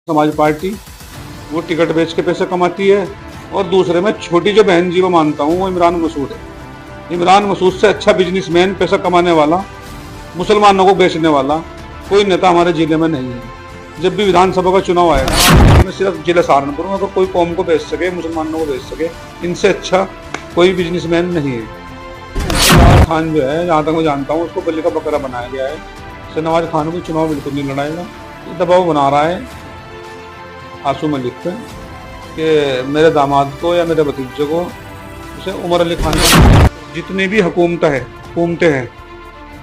समाज पार्टी वो टिकट बेच के पैसे कमाती है। और दूसरे में छोटी जो बहन जी को मानता हूँ वो इमरान मसूद है। इमरान मसूद से अच्छा बिजनेसमैन, पैसा कमाने वाला, मुसलमानों को बेचने वाला कोई नेता हमारे जिले में नहीं है। जब भी विधानसभा का चुनाव आएगा मैं सिर्फ जिला सहारनपुर में अगर कोई कौम को बेच सके, मुसलमानों को बेच सके, इनसे अच्छा कोई बिजनेसमैन नहीं है। नवाज खान जो है, जहाँ तक मैं जानता हूँ, उसको बलि का बकरा बनाया गया है। नवाज खान को चुनाव बिल्कुल नहीं लड़ाएगा। दबाव बना रहा है आसू मलिक पे कि मेरे दामाद को या मेरे भतीजे को, जैसे उमर अली खान, जितनी भी हुकूमतें हैं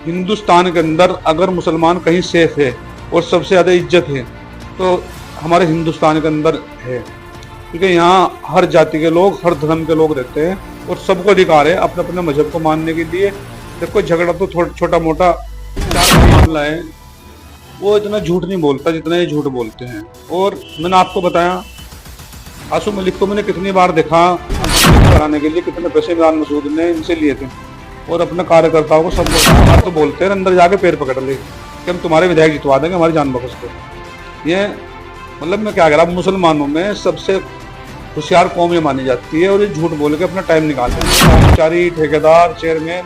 हिंदुस्तान के अंदर, अगर मुसलमान कहीं सेफ है और सबसे ज़्यादा इज्जत है तो हमारे हिंदुस्तान के अंदर है। क्योंकि यहाँ हर जाति के लोग, हर धर्म के लोग रहते हैं और सबको अधिकार है अपने अपने मजहब को मानने के लिए। देखो झगड़ा तो छोटा मोटा मामला है, वो इतना झूठ नहीं बोलता जितना ये झूठ बोलते हैं। और मैंने आपको बताया आसू मलिक को मैंने कितनी बार देखा कराने के लिए, कितने पैसे इमरान मसूद ने इनसे लिए थे। और अपने कार्यकर्ताओं को सब तो बोलते हैं, अंदर जाके पैर पकड़ ले कि हम तुम्हारे विधायक जितवा देंगे, हमारी जान बख्श दो। ये मतलब मैं क्या कह रहा हूँ, मुसलमानों में सबसे होशियार कौम ये मानी जाती है और ये झूठ बोल के अपना टाइम निकालते हैं। कर्मचारी, ठेकेदार, चेयरमैन,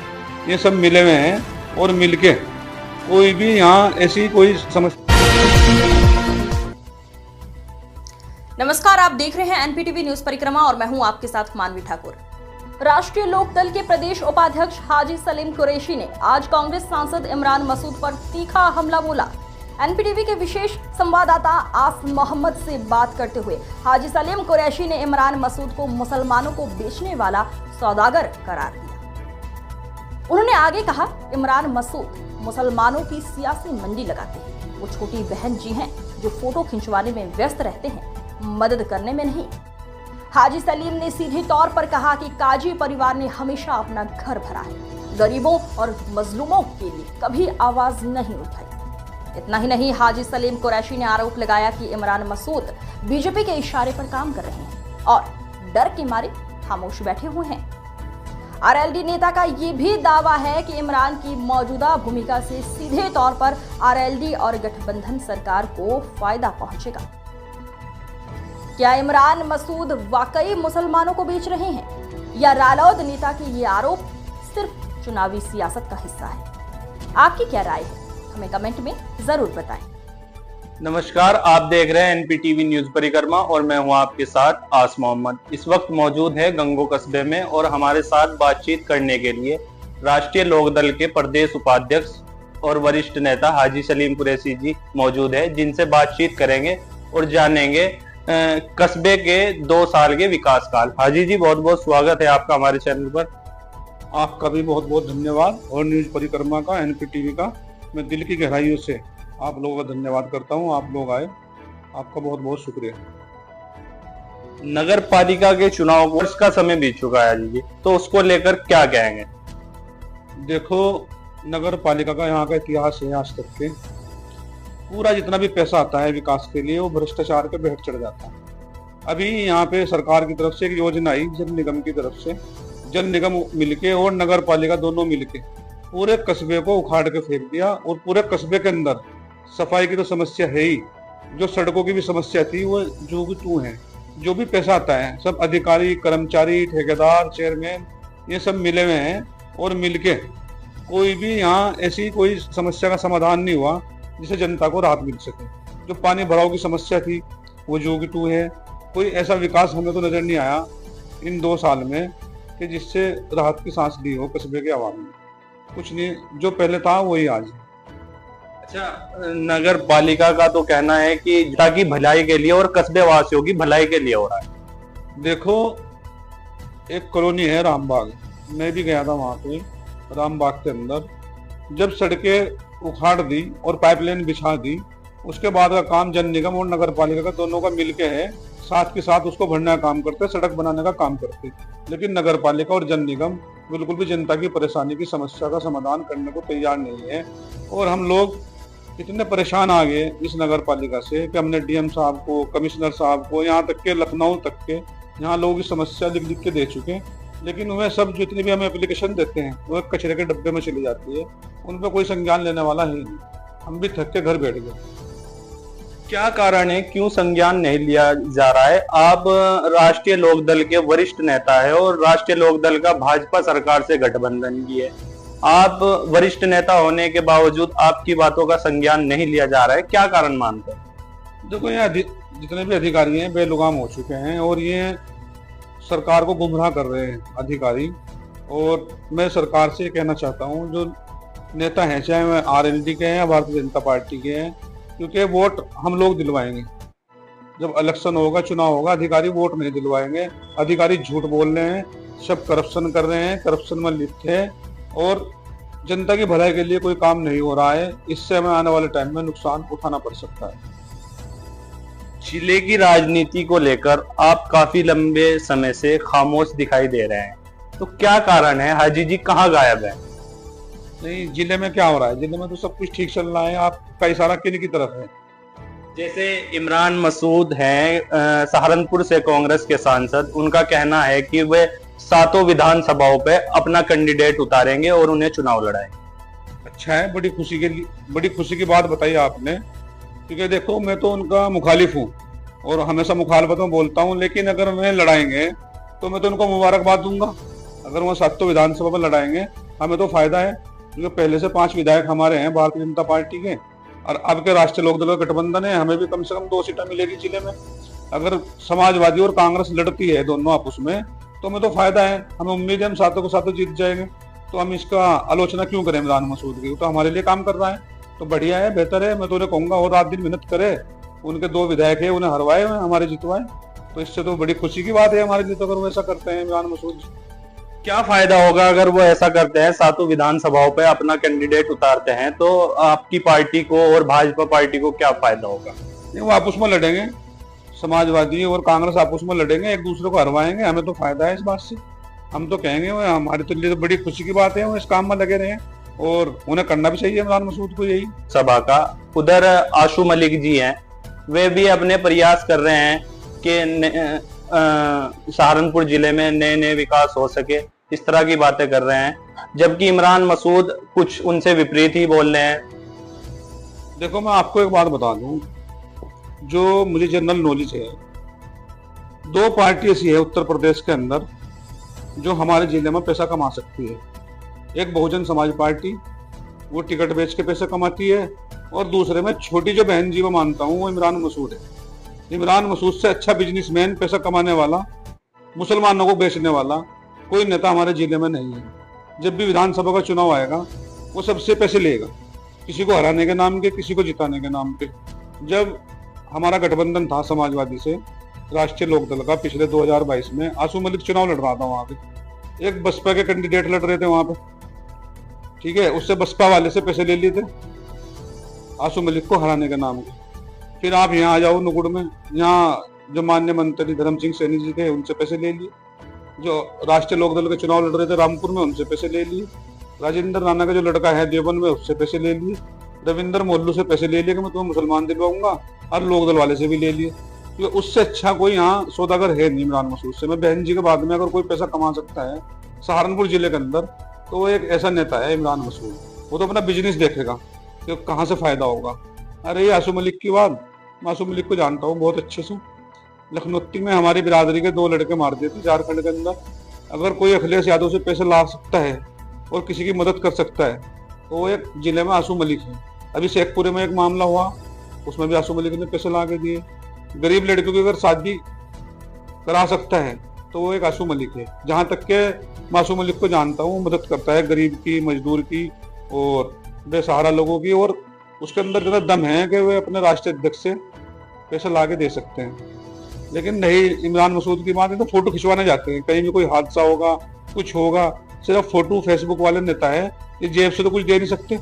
ये सब मिले हुए हैं और मिलके कोई भी यहाँ ऐसी कोई समस्या। नमस्कार, आप देख रहे हैं एनपीटीवी न्यूज परिक्रमा और मैं हूं आपके साथ मानवी ठाकुर। राष्ट्रीय लोक दल के प्रदेश उपाध्यक्ष हाजी सलीम कुरैशी ने आज कांग्रेस सांसद इमरान मसूद पर तीखा हमला बोला। एनपीटीवी के विशेष संवाददाता आस मोहम्मद से बात करते हुए हाजी सलीम कुरैशी ने इमरान मसूद को मुसलमानों को बेचने वाला सौदागर करार दिया। उन्होंने आगे कहा, इमरान मसूद मुसलमानों की सियासी मंडी लगाते हैं। वो छोटी बहन जी हैं जो फोटो खिंचवाने में व्यस्त रहते हैं, मदद करने में नहीं। हाजी सलीम ने सीधे तौर पर कहा कि काजी परिवार ने हमेशा अपना घर भरा है, गरीबों और मजलूमों के लिए कभी आवाज नहीं उठाई। इतना ही नहीं, हाजी सलीम कुरैशी ने आरोप लगाया कि इमरान मसूद बीजेपी के इशारे पर काम कर रहे हैं और डर के मारे खामोश बैठे हुए हैं। आरएलडी नेता का ये भी दावा है कि इमरान की मौजूदा भूमिका से सीधे तौर पर आरएलडी और गठबंधन सरकार को फायदा पहुंचेगा। क्या इमरान मसूद वाकई मुसलमानों को बेच रहे हैं या रालोद नेता के ये आरोप सिर्फ चुनावी सियासत का हिस्सा है? आपकी क्या राय है? हमें कमेंट में जरूर बताएं। नमस्कार, आप देख रहे हैं एनपीटीवी न्यूज परिक्रमा और मैं हूं आपके साथ आस मोहम्मद। इस वक्त मौजूद है गंगो कस्बे में और हमारे साथ बातचीत करने के लिए राष्ट्रीय लोकदल के प्रदेश उपाध्यक्ष और वरिष्ठ नेता हाजी सलीम कुरैशी जी मौजूद है, जिनसे बातचीत करेंगे और जानेंगे कस्बे के 2 साल के विकास काल। हाजी जी, बहुत बहुत स्वागत है आपका हमारे चैनल पर। आपका भी बहुत बहुत धन्यवाद और न्यूज परिक्रमा का, एनपीटीवी का मैं दिल की गहराइयों से आप लोगों का धन्यवाद करता हूं। आप लोग आए, आपका बहुत बहुत शुक्रिया। नगर पालिका के चुनाव को इसका समय बीत चुका है हाजी जी, तो उसको लेकर क्या कहेंगे? देखो, नगर पालिका का यहाँ का इतिहास है, आज तक के पूरा जितना भी पैसा आता है विकास के लिए वो भ्रष्टाचार पे भेंट चढ़ जाता है। अभी यहाँ पे सरकार की तरफ से एक योजना आई, जल निगम की तरफ से, जल निगम मिलके और नगर पालिका दोनों मिलके पूरे कस्बे को उखाड़ के फेंक दिया। और पूरे कस्बे के अंदर सफाई की तो समस्या है ही, जो सड़कों की भी समस्या थी वो जो भी तू है। जो भी पैसा आता है सब अधिकारी, कर्मचारी, ठेकेदार, चेयरमैन, ये सब मिले हुए हैं और मिलके कोई भी यहाँ ऐसी कोई समस्या का समाधान नहीं हुआ जिससे जनता को राहत मिल सके। जो पानी भराव की समस्या थी वो जो कि टू है। कोई ऐसा विकास हमें तो नजर नहीं आया इन 2 साल में कि जिससे राहत की सांस ली हो कस्बे के आवाम में। कुछ नहीं, जो पहले था वही आज। अच्छा, नगर पालिका का तो कहना है कि जनता की भलाई के लिए और कस्बे वासियों की भलाई के लिए हो रहा है। देखो, एक कॉलोनी है रामबाग, मैं भी गया था वहां पे। रामबाग के अंदर जब सड़कें उखाड़ दी और पाइपलाइन बिछा दी, उसके बाद का काम जल निगम और नगर पालिका का दोनों का मिलके है। साथ के साथ उसको भरने का काम करते, सड़क बनाने का काम करते। लेकिन नगर पालिका और जल निगम बिल्कुल भी जनता की परेशानी की समस्या का समाधान करने को तैयार नहीं है। और हम लोग इतने परेशान आ गए इस नगर पालिका से कि हमने डीएम साहब को, कमिश्नर साहब को, यहाँ तक के लखनऊ तक के यहाँ लोगों की समस्या लिख लिख के दे चुके। लेकिन वह सब जितनी भी हमें एप्लीकेशन देते हैं वह कचरे के डब्बे में चली जाती है, उन पर कोई संज्ञान लेने वाला है नहीं। हम भी थक के घर बैठ गए। क्या कारण है, क्यों संज्ञान नहीं लिया जा रहा है? आप राष्ट्रीय लोकदल के वरिष्ठ नेता है और राष्ट्रीय लोकदल का भाजपा सरकार से गठबंधन भी है। आप वरिष्ठ नेता होने के बावजूद आपकी बातों का संज्ञान नहीं लिया जा रहा है, क्या कारण मानते हैं? देखो, यहाँ जितने भी अधिकारी हैं बेलुगाम हो चुके हैं और ये सरकार को गुमराह कर रहे हैं अधिकारी। और मैं सरकार से ये कहना चाहता हूँ, जो नेता हैं चाहे वह आरएलडी के हैं या भारतीय जनता पार्टी के हैं, क्योंकि वोट हम लोग दिलवाएंगे। जब इलेक्शन होगा, चुनाव होगा, अधिकारी वोट नहीं दिलवाएंगे। अधिकारी झूठ बोल रहे हैं, सब करप्शन कर रहे हैं, करप्शन में लिप्त है और जनता की भलाई के लिए कोई काम नहीं हो रहा है। इससे हमें आने वाले टाइम में नुकसान उठाना पड़ सकता है। जिले की राजनीति को लेकर आप काफी लंबे समय से खामोश दिखाई दे रहे हैं, तो क्या कारण है? हाजी जी कहाँ गायब है? नहीं, जिले में क्या हो रहा है? जिले में तो सब कुछ ठीक चल रहा है। आपका इशारा किन की तरफ है? जैसे इमरान मसूद हैं, सहारनपुर से कांग्रेस के सांसद, उनका कहना है कि वे 7 विधानसभाओं पे अपना कैंडिडेट उतारेंगे और उन्हें चुनाव लड़ाएंगे। अच्छा है, बड़ी खुशी की बात बताई आपने। क्योंकि देखो, मैं तो उनका मुखालिफ हूँ और हमेशा मुखालफत में बोलता हूँ, लेकिन अगर वे लड़ाएंगे तो मैं तो उनको मुबारकबाद दूंगा। अगर वो 7 विधानसभा में लड़ाएंगे हमें तो फायदा है, क्योंकि पहले से 5 विधायक हमारे हैं भारतीय जनता पार्टी के और अब के राष्ट्रीय लोकदल का गठबंधन है। हमें भी कम से कम 2 सीटें मिलेगी जिले में। अगर समाजवादी और कांग्रेस लड़ती है दोनों आपस में, तो हमें तो फायदा है। हमें उम्मीद है हम 7 को 7 जीत जाएंगे। तो हम इसका आलोचना क्यों करें इमरान मसूद की? तो हमारे लिए काम कर रहा है, तो बढ़िया है, बेहतर है। मैं तो उन्हें कहूंगा और रात दिन मेहनत करे, उनके 2 विधायक है उन्हें हरवाए, हमारे जितवाए। तो इससे तो बड़ी खुशी की बात है हमारे लिए। तो अगर वो ऐसा करते हैं इमरान मसूद, क्या फायदा होगा अगर वो ऐसा करते हैं, 7 विधानसभाओं पे अपना कैंडिडेट उतारते हैं, तो आपकी पार्टी को और भाजपा पार्टी को क्या फायदा होगा? नहीं, वो आपस में लड़ेंगे, समाजवादी और कांग्रेस आपस में लड़ेंगे, एक दूसरे को हरवाएंगे। हमें तो फायदा है इस बात से। हम तो कहेंगे वो हमारे तो लिए तो बड़ी खुशी की बात है, वो इस काम में लगे रहे और उन्हें करना भी चाहिए इमरान मसूद को यही सभा का। उधर आशू मलिक जी हैं, वे भी अपने प्रयास कर रहे हैं कि सहारनपुर जिले में नए विकास हो सके, इस तरह की बातें कर रहे हैं, जबकि इमरान मसूद कुछ उनसे विपरीत ही बोल रहे हैं। देखो, मैं आपको एक बात बता दूं, जो मुझे जनरल नॉलेज है, 2 पार्टी ऐसी है उत्तर प्रदेश के अंदर जो हमारे जिले में पैसा कमा सकती है। एक बहुजन समाज पार्टी, वो टिकट बेच के पैसे कमाती है, और दूसरे में छोटी जो बहन जी को मानता हूँ वो इमरान मसूद है। इमरान मसूद से अच्छा बिजनेसमैन, पैसा कमाने वाला, मुसलमानों को बेचने वाला कोई नेता हमारे जिले में नहीं है। जब भी विधानसभा का चुनाव आएगा वो सबसे पैसे लेगा, किसी को हराने के नाम के, किसी को जिताने के नाम पे। जब हमारा गठबंधन था समाजवादी से राष्ट्रीय लोकदल का पिछले 2022 में, आशू मलिक चुनाव लड़ रहा था वहां पे, एक बसपा के कैंडिडेट लड़ रहे थे वहां पे, ठीक है, उससे बसपा वाले से पैसे ले लिए थे आशू मलिक को हराने के नाम के। फिर आप यहाँ आ जाओ नुगुड़ में, यहाँ जो माननीय मंत्री धर्म सिंह सैनी जी थे उनसे पैसे ले लिए, जो राष्ट्रीय लोकदल के चुनाव लड़ रहे थे रामपुर में उनसे पैसे ले लिए, राजेंद्र राणा का जो लड़का है देवबंद में उससे पैसे ले लिए, रविंदर मोल्लू से पैसे ले लिए कि मैं तुम्हें मुसलमान दिलवाऊंगा, और लोकदल वाले से भी ले लिए। क्योंकि उससे अच्छा कोई यहाँ सौदागर है नहीं इमरान मसूद से। मैं बहन जी के बाद में अगर कोई पैसा कमा सकता है सहारनपुर जिले के अंदर, तो वो एक ऐसा नेता है इमरान मसूद। वो तो अपना बिजनेस देखेगा कि कहाँ से फायदा होगा। अरे ये आशू मलिक की बात, मैं आशू मलिक को जानता हूँ बहुत अच्छे से। लखनऊ में हमारी बिरादरी के 2 लड़के मार दिए थे झारखंड के अंदर। अगर कोई अखिलेश यादव से पैसे ला सकता है और किसी की मदद कर सकता है तो वो एक जिले में आशू मलिक है। अभी शेखपुरे में एक मामला हुआ, उसमें भी आशू मलिक ने पैसे ला के दिए। गरीब लड़कियों की अगर शादी करा सकता है तो वो एक आशू मलिक है। जहाँ तक के मैं आशू मलिक को जानता हूँ, मदद करता है गरीब की, मजदूर की और बेसहारा लोगों की, और उसके अंदर इतना दम है कि वे अपने राष्ट्रीय अध्यक्ष से पैसे ला के दे सकते हैं। लेकिन नहीं, इमरान मसूद की बात है तो फोटो खिंचवाने जाते हैं, कहीं भी कोई हादसा होगा, कुछ होगा, सिर्फ फोटो फेसबुक वाले नेता है। ये जेब से तो कुछ दे नहीं सकते,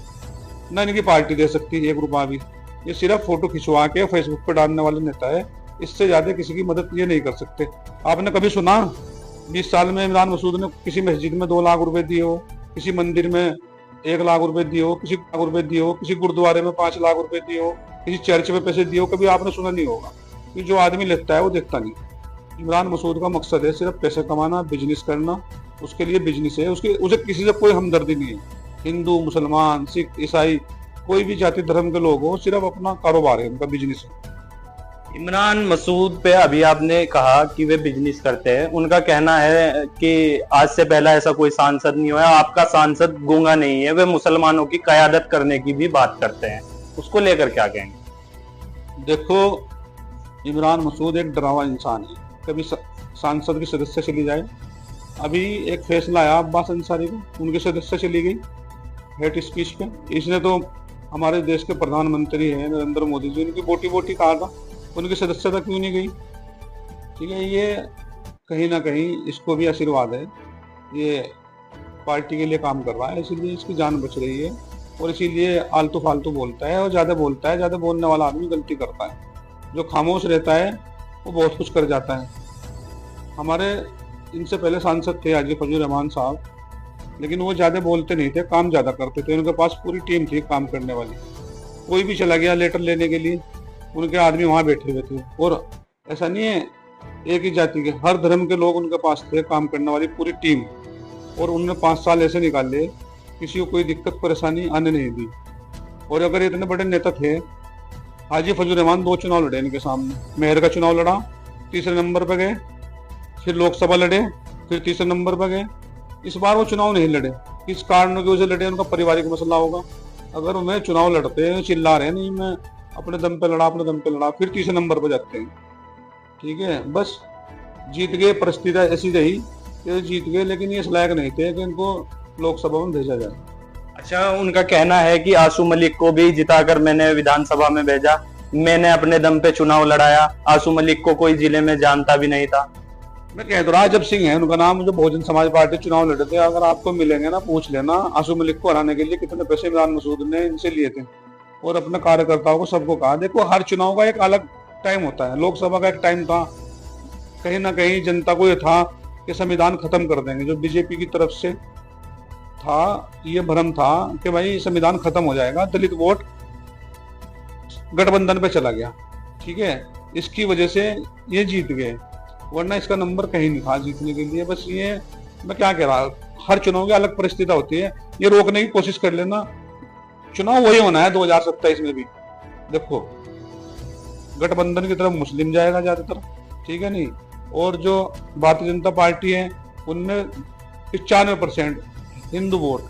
ना इनकी पार्टी दे सकती है 1 रुपया भी। ये सिर्फ फोटो खिंचवा के फेसबुक पर डालने वाले नेता है, इससे ज्यादा किसी की मदद ये नहीं कर सकते। आपने कभी सुना 20 साल में इमरान मसूद ने किसी मस्जिद में 2 लाख रुपए दिए हो, किसी मंदिर में 1 लाख रुपए दिए हो, किसी लाख रुपए दिए हो, किसी गुरुद्वारे में 5 लाख रुपए दिए हो, किसी चर्च में पैसे दिए हो? कभी आपने सुना नहीं होगा। कि जो आदमी लेता है वो देखता नहीं। इमरान मसूद का मकसद है सिर्फ पैसे कमाना, बिजनेस करना, उसके लिए बिजनेस है। उसे किसी से कोई हमदर्दी नहीं है। हिंदू, मुसलमान, सिख, ईसाई, कोई भी जाति धर्म के लोग हो, सिर्फ अपना कारोबार है, उनका बिजनेस है। इमरान मसूद पे अभी आपने कहा कि वे बिजनेस करते हैं। उनका कहना है कि आज से पहला ऐसा कोई सांसद नहीं हुआ, आपका सांसद गूंगा नहीं है, वे मुसलमानों की कयादत करने की भी बात करते हैं। उसको लेकर क्या कहेंगे? देखो, इमरान मसूद एक डरावा इंसान है। कभी सांसद की सदस्य चली जाए, अभी एक फैसला आया अब्बास अंसारी को, उनके सदस्य चली गई हेट स्पीच पे। इसने तो हमारे देश के प्रधानमंत्री हैं नरेंद्र मोदी जी, उनकी बोटी बोटी कहा था, उनकी सदस्यता क्यों नहीं गई? ठीक है, ये कहीं ना कहीं इसको भी आशीर्वाद है, ये पार्टी के लिए काम कर रहा है, इसीलिए इसकी जान बच रही है और इसीलिए आलतू फालतू बोलता है और ज़्यादा बोलता है। ज़्यादा बोलने वाला आदमी गलती करता है, जो खामोश रहता है वो बहुत कुछ कर जाता है। हमारे इनसे पहले सांसद थे हाजी फजल रहमान साहब, लेकिन वो ज़्यादा बोलते नहीं थे, काम ज़्यादा करते थे। उनके पास पूरी टीम थी काम करने वाली। कोई भी चला गया लेटर लेने के लिए, उनके आदमी वहाँ बैठे हुए थे। और ऐसा नहीं है एक ही जाति के, हर धर्म के लोग उनके पास थे, काम करने वाली पूरी टीम। और उन्होंने 5 साल ऐसे निकाले, किसी को कोई दिक्कत परेशानी आने नहीं दी। और अगर इतने बड़े नेता थे, हाजी फजल रहमान 2 चुनाव लड़े इनके सामने। मेहर का चुनाव लड़ा, तीसरे नंबर पर गए, फिर लोकसभा लड़े, फिर तीसरे नंबर पर गए। इस बार वो चुनाव नहीं लड़े, किस कारणों की वजह से लड़े? उनका पारिवारिक मसला होगा। अगर उन्हें चुनाव लड़ते हैं, चिल्ला रहे नहीं मैं अपने दम पे लड़ा, अपने दम पे लड़ा, फिर तीसरे नंबर पर जाते हैं। ठीक है, बस जीत गए, परिस्थिति ऐसी रही कि जीत गए, लेकिन ये इस लायक नहीं थे कि इनको लोकसभा में भेजा जाए। अच्छा, उनका कहना है कि आसू मलिक को भी जिताकर मैंने विधानसभा में भेजा, मैंने अपने दम पे चुनाव लड़ाया, आसू मलिक को कोई जिले में जानता भी नहीं था। मैं कह तो रहा, राजब सिंह है उनका नाम, जो बहुजन समाज पार्टी चुनाव लड़े थे। अगर आपको मिलेंगे ना, पूछ लेना आसू मलिक को हराने के लिए कितने पैसे इमरान मसूद ने इनसे लिए थे। और अपने कार्यकर्ताओं को सबको कहा, देखो हर चुनाव का एक अलग टाइम होता है। लोकसभा का एक टाइम था, कहीं ना कहीं जनता को ये था कि संविधान खत्म कर देंगे। जो बीजेपी की तरफ से था, ये भ्रम था कि भाई संविधान खत्म हो जाएगा, दलित वोट गठबंधन पे चला गया। ठीक है, इसकी वजह से ये जीत गए, वरना इसका नंबर कहीं नहीं था जीतने के लिए। बस ये मैं क्या कह रहा, हर चुनाव की अलग परिस्थिति होती है, ये रोकने की कोशिश कर लेना। चुनाव वही होना है 2027 में भी। देखो, गठबंधन की तरफ मुस्लिम जाएगा ज्यादातर, ठीक है नहीं, और जो भारतीय जनता पार्टी है उनमें 95% हिंदू वोट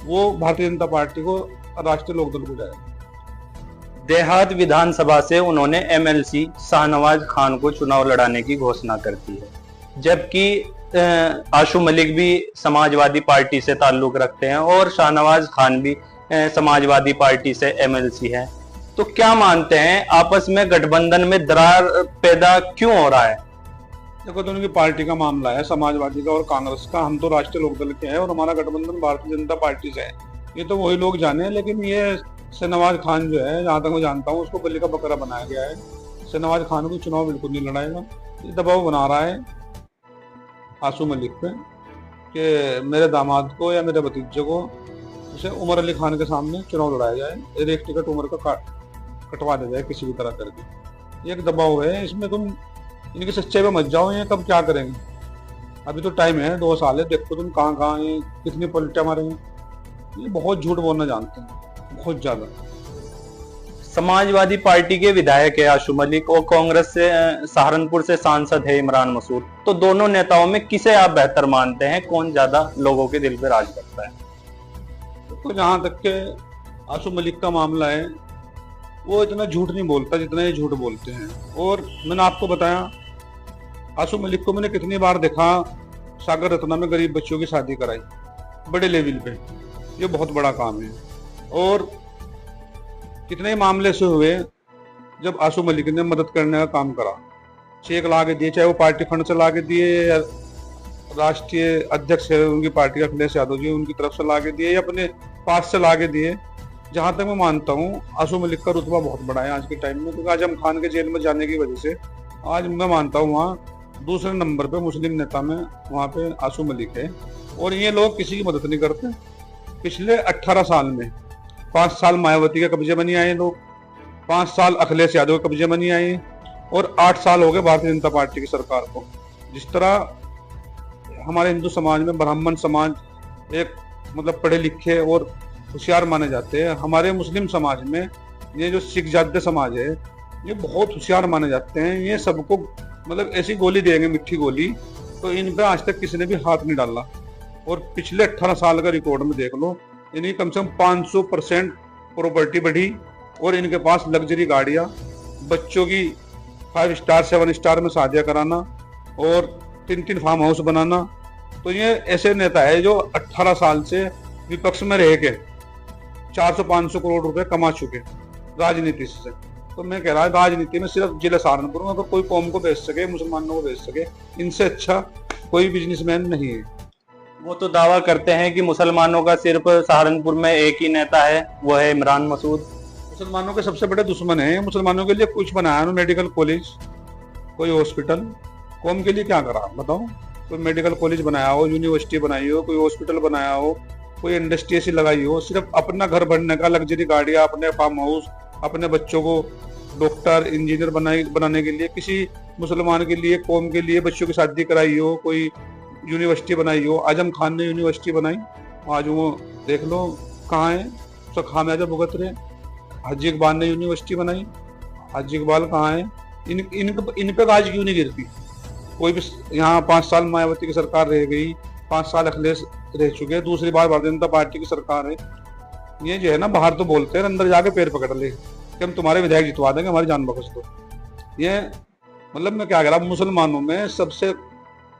वो भारतीय जनता पार्टी को, राष्ट्रीय लोकदल को जाएगा। देहात विधानसभा से उन्होंने एमएलसी शाहनवाज खान को चुनाव लड़ाने की घोषणा कर दी है, जबकि आशू मलिक भी समाजवादी पार्टी से ताल्लुक रखते हैं और शाहनवाज खान भी समाजवादी पार्टी से एमएलसी है। तो क्या मानते हैं, आपस में गठबंधन में दरार पैदा क्यों हो रहा है? देखो, तो उनकी पार्टी का मामला है, समाजवादी का और कांग्रेस का। हम तो राष्ट्रीय लोकदल के हैं और हमारा गठबंधन भारतीय जनता पार्टी से है, ये तो वही लोग जाने। लेकिन ये शाहनवाज खान जो है, जहाँ तक मैं जानता हूँ, उसको बलि का बकरा बनाया गया है। शाहनवाज खान को चुनाव बिल्कुल नहीं लड़ाएगा। ये दबाव बना रहा है आसू मलिक पे कि मेरे दामाद को या मेरे भतीजे को, उसे उमर अली खान के सामने चुनाव लड़ाया जाए, एक टिकट उमर का कटवा दिया जाए किसी भी तरह करके। ये एक दबाव है, इसमें तुम इनकी सच्चाई पे मत जाओ। ये कब क्या करेंगे? अभी तो टाइम है, 2 साल है, देखो तुम कहाँ कहाँ हैं, कितनी पलटियां मारेंगे। ये बहुत झूठ बोलना जानते हैं, बहुत ज्यादा। समाजवादी पार्टी के विधायक है आशू मलिक और कांग्रेस से सहारनपुर से सांसद है इमरान मसूद। तो दोनों नेताओं में किसे आप बेहतर मानते हैं, कौन ज्यादा लोगों के दिल पे राज करता है? तो जहाँ तक के आशू मलिक का मामला है, वो इतना झूठ नहीं बोलता जितना ये झूठ बोलते हैं। और मैंने आपको बताया, आशू मलिक को मैंने कितनी बार देखा, सागर रत्ना में गरीब बच्चों की शादी कराई बड़े लेवल पे, ये बहुत बड़ा काम है। और कितने मामले से हुए जब आशू मलिक ने मदद करने का काम करा, चेक ला के दिए, चाहे वो पार्टी फंड से ला के दिए या राष्ट्रीय अध्यक्ष है उनकी पार्टी का अखिलेश यादव जी, उनकी तरफ से ला के दिए या अपने पास से ला के दिए। जहां तक मैं मानता हूँ, आशू मलिक का रुतबा बहुत बड़ा है आज के टाइम में, क्योंकि आजम खान के जेल में जाने की वजह से आज मैं मानता हूँ वहाँ दूसरे नंबर पे मुस्लिम नेता में वहाँ पे आशू मलिक है। और ये लोग किसी की मदद नहीं करते। पिछले 18 साल में 5 साल मायावती के कब्जे में नहीं आए लोग, 5 साल अखिलेश यादव के कब्जे में नहीं आए, और 8 साल हो गए भारतीय जनता पार्टी की सरकार को। जिस तरह हमारे हिंदू समाज में ब्राह्मण समाज एक मतलब पढ़े लिखे और होशियार माने जाते हैं, हमारे मुस्लिम समाज में ये जो सिख जातीय समाज है, ये बहुत होशियार माने जाते हैं। ये सबको मतलब ऐसी गोली देंगे, मिट्टी गोली, तो इन पे आज तक किसी ने भी हाथ नहीं डाला। और पिछले 18 साल का रिकॉर्ड में देख लो, इनकी कम से कम 500% प्रॉपर्टी बढ़ी और इनके पास लग्जरी गाड़ियाँ, बच्चों की 5 स्टार 7 स्टार में शादियाँ कराना और 3 फार्म हाउस बनाना। तो ये ऐसे नेता है जो 18 साल से विपक्ष में रह के 400-500 करोड़ रुपए कमा चुके राजनीति से। तो मैं कह रहा राजनीति में सिर्फ जिला सहारनपुर में अगर कोई कौम को बेच सके, मुसलमानों को बेच सके, इनसे अच्छा कोई बिजनेसमैन नहीं है। वो तो दावा करते हैं कि मुसलमानों का सिर्फ सहारनपुर में एक ही नेता है, वो है इमरान मसूद। मुसलमानों के सबसे बड़े दुश्मन है। मुसलमानों के लिए कुछ बनाया ना, मेडिकल कॉलेज, कोई हॉस्पिटल। कौम के लिए क्या करा बताओ? कोई मेडिकल कॉलेज बनाया हो, यूनिवर्सिटी बनाई हो, कोई हॉस्पिटल बनाया हो, कोई इंडस्ट्री ऐसी लगाई हो, सिर्फ अपना घर बनने का, लग्जरी गाड़ियाँ, अपने फार्म हाउस, अपने बच्चों को डॉक्टर इंजीनियर बनाने के लिए, किसी मुसलमान के लिए, कौम के लिए बच्चों की शादी कराई हो, कोई यूनिवर्सिटी बनाई हो। आजम खान ने यूनिवर्सिटी बनाई, आज वो देख लो कहाँ है, सब खामियाजा भुगत रहे। हाजी इकबाल ने यूनिवर्सिटी बनाई, हाजी इकबाल कहाँ है? इन पे गाज क्यों नहीं गिरती? कोई भी यहाँ 5 साल मायावती की सरकार रह गई, 5 साल अखिलेश रह चुके, दूसरी बार भारतीय जनता पार्टी की सरकार है। ये जो है ना, बाहर तो बोलते हैं, अंदर जाके पैर पकड़ ले कि हम तुम्हारे विधायक जितवा देंगे, हमारी जान बख्श दो। ये मतलब मैं क्या कह रहा, मुसलमानों में सबसे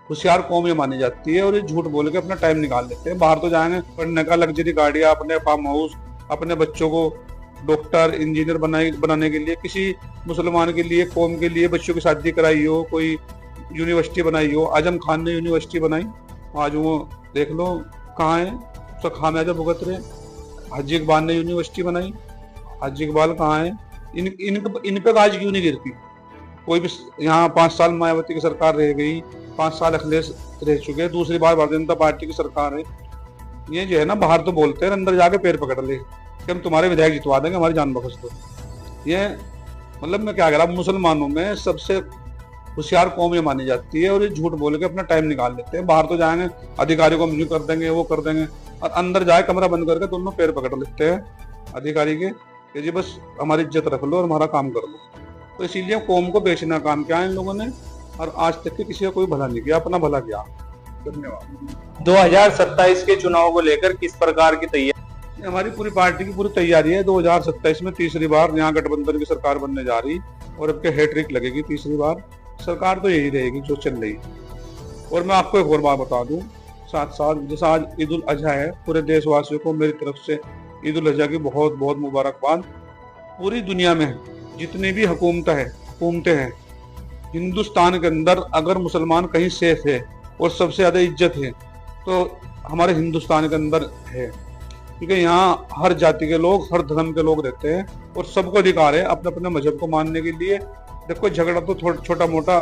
होशियार कौम ये मानी जाती है और ये झूठ बोल के अपना टाइम निकाल लेते हैं। बाहर तो जाएंगे पढ़ने का, लग्जरी गाड़ियाँ, अपने फार्म हाउस, अपने बच्चों को डॉक्टर इंजीनियर बनाने के लिए, किसी मुसलमान के लिए, कौम के लिए बच्चों की शादी कराई हो, कोई यूनिवर्सिटी बनाई हो। आजम खान ने यूनिवर्सिटी बनाई, आज वो देख लो कहाँ है, सब खामियाजा भुगत रहे। हाजी इकबाल ने यूनिवर्सिटी बनाई, हाजी इकबाल कहाँ है? इन पे गाज क्यों नहीं गिरती? कोई भी यहाँ 5 साल मायावती की सरकार रह गई, 5 साल अखिलेश रह चुके, दूसरी बार भारतीय जनता पार्टी की सरकार है। ये जो है ना, बाहर तो बोलते हैं, अंदर जाके पैर पकड़ ले कि हम तुम्हारे विधायक जितवा देंगे, हमारी जान बख्श दो। ये मतलब मैं क्या कह रहा, मुसलमानों में सबसे होशियार कौम ये मानी जाती है और ये झूठ बोल के अपना टाइम निकाल लेते हैं। बाहर तो जाएंगे अधिकारी को यूँ कर देंगे, वो कर देंगे, और अंदर जाए कमरा बंद करके दोनों पैर पकड़ लेते हैं अधिकारी के कि जी बस हमारी इज्जत रख लो और हमारा काम कर लो। तो इसीलिए कौम को बेचना काम किया इन लोगों ने और आज तक के किसी का कोई भला नहीं किया, अपना भला किया। धन्यवाद। 2027 के चुनाव को लेकर किस प्रकार की तैयारी? हमारी पूरी पार्टी की पूरी तैयारी है। 2027 में तीसरी बार यहाँ गठबंधन की सरकार बनने जा रही और अब के हैट्रिक लगेगी। तीसरी बार सरकार तो यही रहेगी जो चल रही। और मैं आपको एक और बात बता दूं, साथ जैसा आज ईद उल अजहा है, पूरे देशवासियों को मेरी तरफ से ईद उल अजहा की बहुत बहुत मुबारकबाद। पूरी दुनिया में जितनी भी हुकूमतें हैं, हिंदुस्तान के अंदर अगर मुसलमान कहीं सेफ है और सबसे ज्यादा इज्जत है तो हमारे हिंदुस्तान के अंदर है, क्योंकि यहाँ हर जाति के लोग, हर धर्म के लोग रहते हैं और सबको अधिकार है अपने अपने मजहब को मानने के लिए। देखो झगड़ा तो छोटा मोटा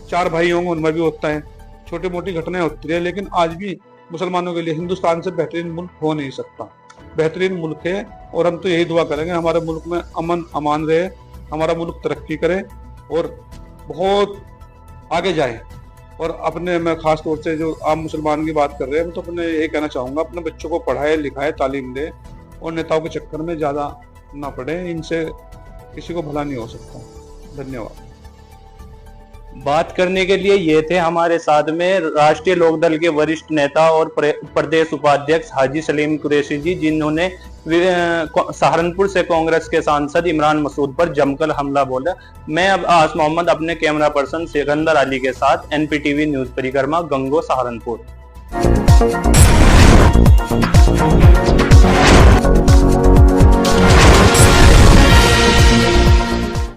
4 भाई होंगे उनमें भी होता है, छोटी मोटी घटनाएं होती है, लेकिन आज भी मुसलमानों के लिए हिंदुस्तान से बेहतरीन मुल्क हो नहीं सकता। बेहतरीन मुल्क है और हम तो यही दुआ करेंगे हमारे मुल्क में अमन अमान रहे, हमारा मुल्क तरक्की करे और बहुत आगे जाए। और अपने मैं खास तौर से जो आम मुसलमान की बात कर रहे हैं, मैं तो अपने यही कहना चाहूँगा, अपने बच्चों को पढ़ाए लिखाए, तालीम दे और नेताओं के चक्कर में ज़्यादा ना पड़े, इनसे किसी को भला नहीं हो सकता। धन्यवाद। बात करने के लिए ये थे हमारे साथ में राष्ट्रीय लोकदल के वरिष्ठ नेता और प्रदेश उपाध्यक्ष हाजी सलीम कुरैशी जी, जिन्होंने सहारनपुर से कांग्रेस के सांसद इमरान मसूद पर जमकर हमला बोला। मैं अब आस मोहम्मद अपने कैमरा पर्सन सिकंदर अली के साथ NPTV न्यूज परिक्रमा, गंगो, सहारनपुर।